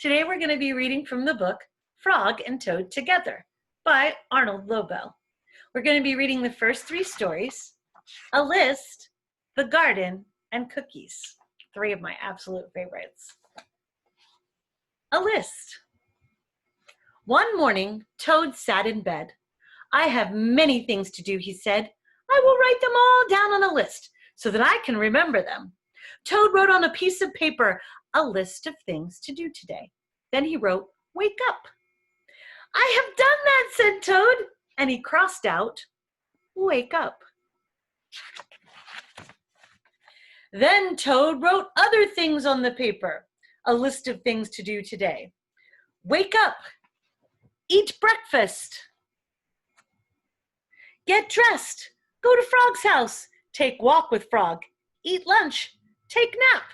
Today we're going to be reading from the book Frog and Toad Together by Arnold Lobel. We're going to be reading the first three stories, a list, the garden, and cookies. Three of my absolute favorites. A list. One morning, Toad sat in bed. I have many things to do, he said. I will write them all down on a list so that I can remember them. Toad wrote on a piece of paper a list of things to do today. Then he wrote, wake up. I have done that, said Toad, and he crossed out, wake up. Then Toad wrote other things on the paper, a list of things to do today. Wake up, eat breakfast, get dressed, go to Frog's house, take walk with Frog, eat lunch, take nap,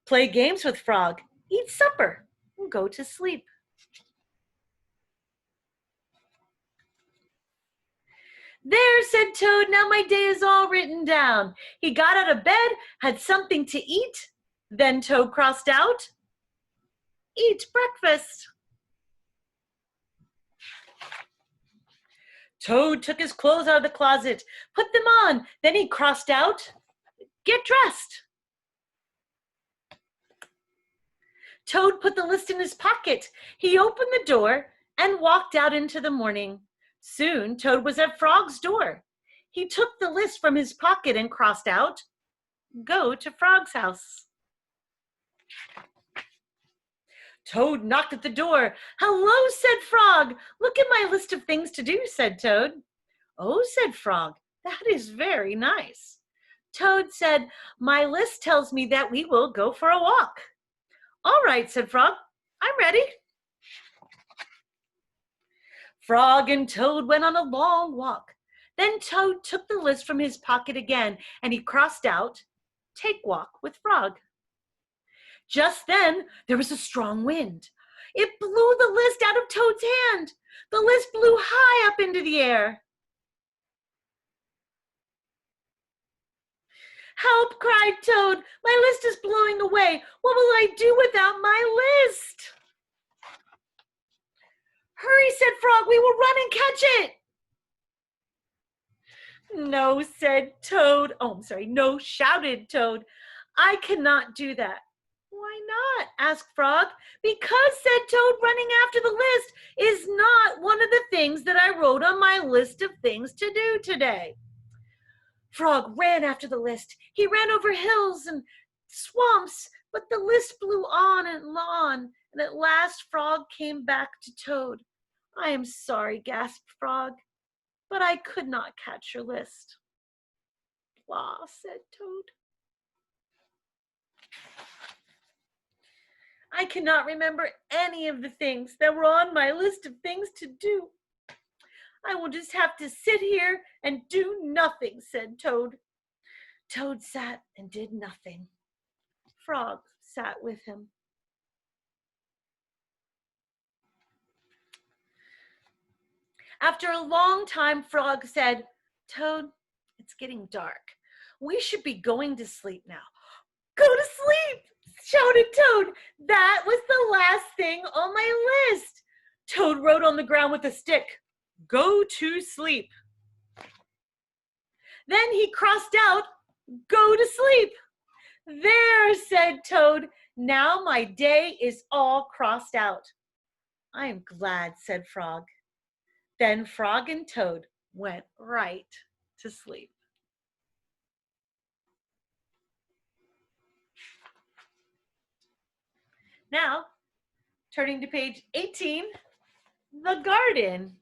play games with Frog, eat supper, and go to sleep. There, said Toad, now my day is all written down. He got out of bed, had something to eat. Then Toad crossed out, eat breakfast. Toad took his clothes out of the closet, put them on. Then he crossed out, get dressed. Toad put the list in his pocket. He opened the door and walked out into the morning. Soon, Toad was at Frog's door. He took the list from his pocket and crossed out, go to Frog's house. Toad knocked at the door. Hello, said Frog. Look at my list of things to do, said Toad. Oh, said Frog, that is very nice. Toad said, my list tells me that we will go for a walk. All right, said Frog, I'm ready. Frog and Toad went on a long walk. Then Toad took the list from his pocket again and he crossed out, take walk with Frog. Just then, there was a strong wind. It blew the list out of Toad's hand. The list blew high up into the air. Help, cried Toad. My list is blowing away. What will I do without my list? Hurry, said Frog. We will run and catch it. No, said Toad. No, shouted Toad. I cannot do that. Why not? Asked Frog. Because, said Toad, running after the list is not one of the things that I wrote on my list of things to do today. Frog ran after the list. He ran over hills and swamps, but the list blew on and on, and at last Frog came back to Toad. I am sorry, gasped Frog, but I could not catch your list. Blah, said Toad. I cannot remember any of the things that were on my list of things to do. I will just have to sit here and do nothing, said Toad. Toad sat and did nothing. Frog sat with him. After a long time, Frog said, Toad, it's getting dark. We should be going to sleep now. Go to sleep, shouted Toad. That was the last thing on my list. Toad wrote on the ground with a stick, go to sleep. Then he crossed out, go to sleep. There, said Toad, now my day is all crossed out. I am glad, said Frog. Then Frog and Toad went right to sleep. Now, turning to page 18, the garden.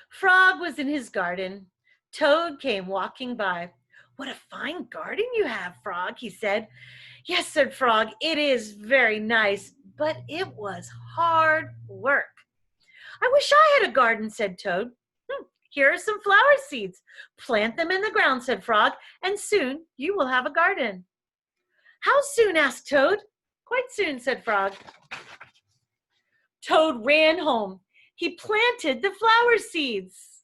Frog was in his garden. Toad came walking by. What a fine garden you have, Frog, he said. Yes, said Frog, it is very nice, but it was hard work. I wish I had a garden, said Toad. Here are some flower seeds. Plant them in the ground, said Frog, and soon you will have a garden. How soon? Asked Toad. Quite soon, said Frog. Toad ran home. He planted the flower seeds.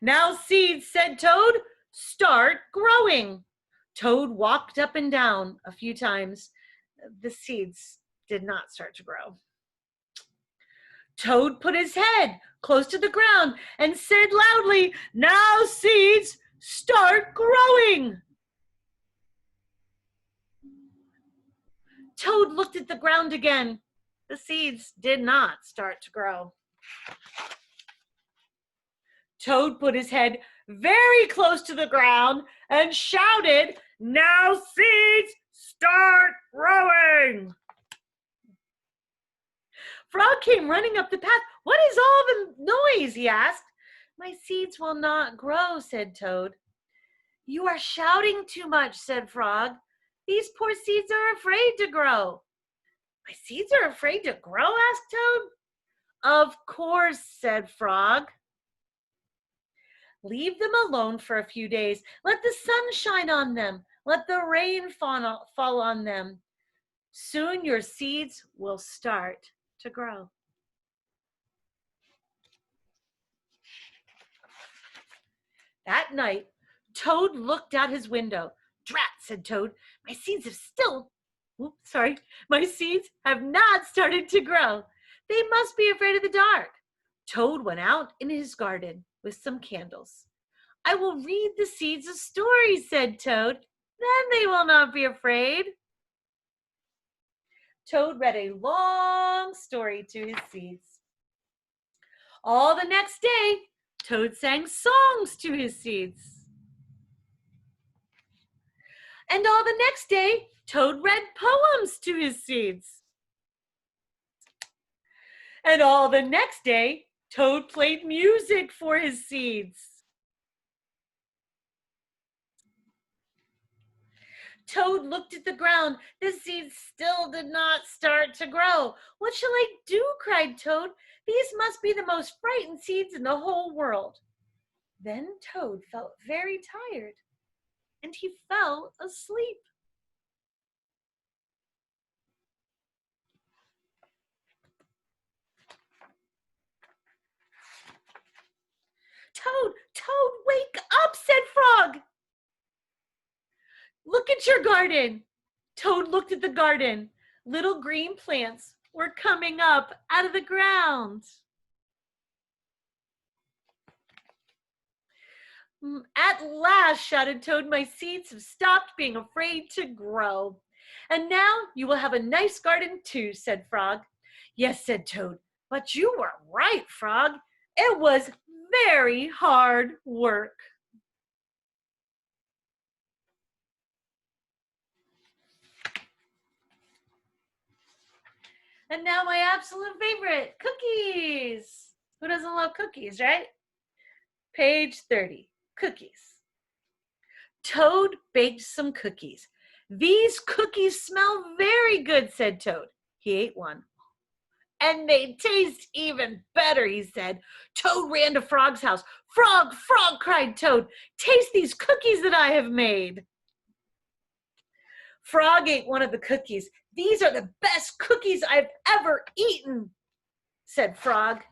Now seeds, said Toad, start growing. Toad walked up and down a few times. The seeds did not start to grow. Toad put his head close to the ground and said loudly, "Now seeds, start growing." Toad looked at the ground again. The seeds did not start to grow. Toad put his head very close to the ground and shouted, "Now seeds, start growing." Frog came running up the path. "What is all the noise?" he asked. "My seeds will not grow," said Toad. "You are shouting too much," said Frog. "These poor seeds are afraid to grow." "My seeds are afraid to grow?" asked Toad. "Of course," said Frog. "Leave them alone for a few days. Let the sun shine on them. Let the rain fall on them. Soon your seeds will start to grow." That night, Toad looked out his window. "Drat," said Toad, "my seeds have not started to grow. They must be afraid of the dark." Toad went out in his garden with some candles. "I will read the seeds a story," said Toad. "Then they will not be afraid." Toad read a long story to his seeds. All the next day, Toad sang songs to his seeds. And all the next day, Toad read poems to his seeds. And all the next day, Toad played music for his seeds. Toad looked at the ground. The seeds still did not start to grow. "What shall I do?" cried Toad. "These must be the most frightened seeds in the whole world." Then Toad felt very tired, and he fell asleep. "Toad, Toad, wake up," said Frog. "Look at your garden." Toad looked at the garden. Little green plants were coming up out of the ground. "At last," shouted Toad, "my seeds have stopped being afraid to grow. And now you will have a nice garden too," said Frog. "Yes," said Toad, "but you were right, Frog. It was very hard work." And now my absolute favorite, cookies. Who doesn't love cookies, right? Page 30, cookies. Toad baked some cookies. "These cookies smell very good," said Toad. He ate one. "And they taste even better," he said. Toad ran to Frog's house. "Frog, Frog," cried Toad, "taste these cookies that I have made." Frog ate one of the cookies. "These are the best cookies I've ever eaten," said Frog.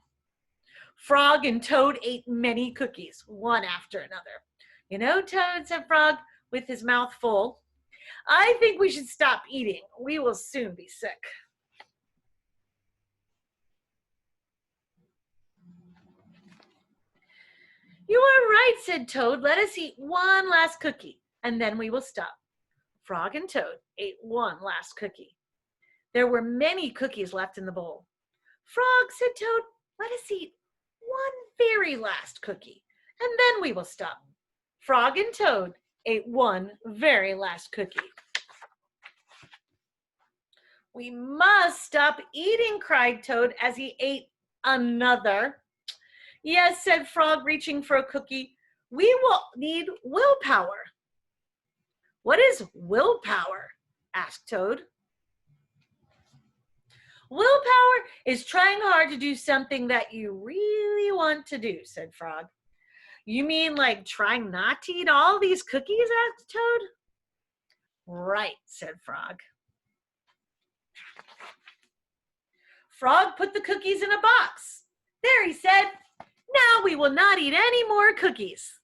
Frog and Toad ate many cookies, one after another. "You know, Toad," said Frog, with his mouth full, "I think we should stop eating. We will soon be sick." "You are right," said Toad. "Let us eat one last cookie, and then we will stop." Frog and Toad ate one last cookie. There were many cookies left in the bowl. "Frog," said Toad, "let us eat one very last cookie, and then we will stop." Frog and Toad ate one very last cookie. "We must stop eating," cried Toad as he ate another. "Yes," said Frog, reaching for a cookie. "We will need willpower." "What is willpower?" asked Toad. "Willpower is trying hard to do something that you really want to do," said Frog. "You mean like trying not to eat all these cookies?" asked Toad. "Right," said Frog. Frog put the cookies in a box. "There," he said. "Now we will not eat any more cookies."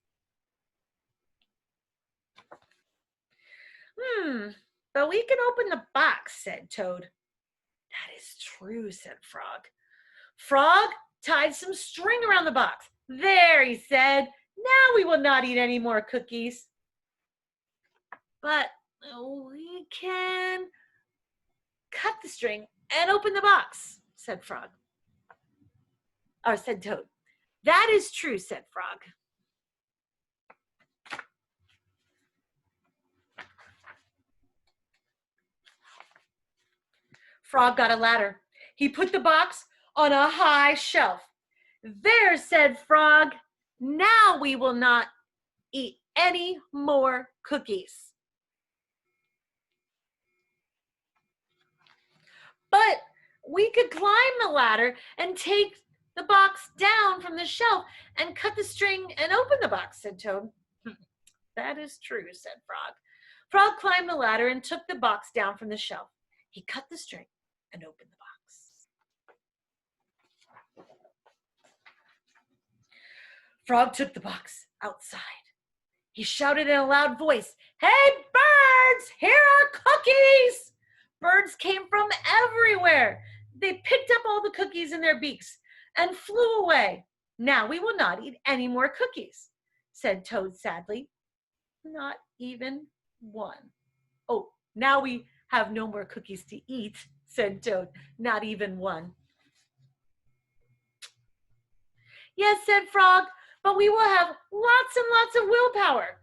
But we can open the box, said Toad. That is true, said Frog. Frog tied some string around the box. There, he said, now we will not eat any more cookies. But we can cut the string and open the box, said Frog. Or said Toad. That is true, said Frog. Frog got a ladder. He put the box on a high shelf. There, said Frog, now we will not eat any more cookies. But we could climb the ladder and take the box down from the shelf and cut the string and open the box, said Toad. That is true, said Frog. Frog climbed the ladder and took the box down from the shelf. He cut the string and opened the box. Frog took the box outside. He shouted in a loud voice, "Hey, birds, here are cookies!" Birds came from everywhere. They picked up all the cookies in their beaks and flew away. Now we will not eat any more cookies, said Toad sadly. Not even one. Oh, now we have no more cookies to eat, said Toad. Not even one. Yes, said Frog, but we will have lots and lots of willpower.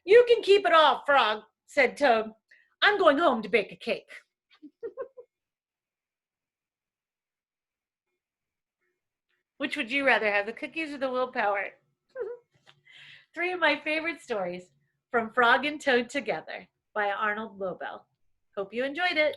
You can keep it all, Frog, said Toad. I'm going home to bake a cake. Which would you rather have, the cookies or the willpower? 3 of my favorite stories from Frog and Toad Together by Arnold Lobel. Hope you enjoyed it.